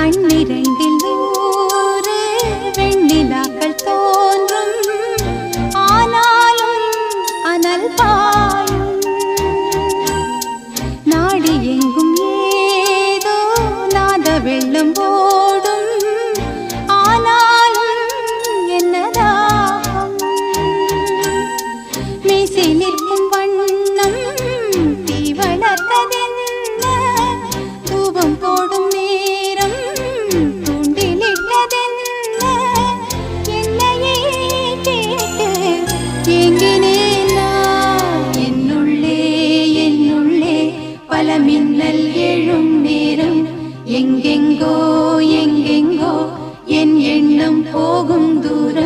கண்ணிரண்டில் நூறு வெண்ணிலாக்கள் தோன்றும், ஆனாலும் அனல் பாயும். நாடி எங்கும் ஏதோ நாத வெள்ளம் ஓடும், ஆனாலும் என்னதாகும். மீசை நிற்கும் வண்ணம் தீ வளர்த்ததென்ன, தூபம் போடும் நேரம் தூண்டிலிட்டதென்ன. என்னையே கேட்டு ஏங்கினேன் நான். என்னுள்ளே என்னுள்ளே பல மின்னல் எழும் நேரம், எங்கெங்கோ எங்கெங்கோ என் எண்ணம் போகும் தூரம்.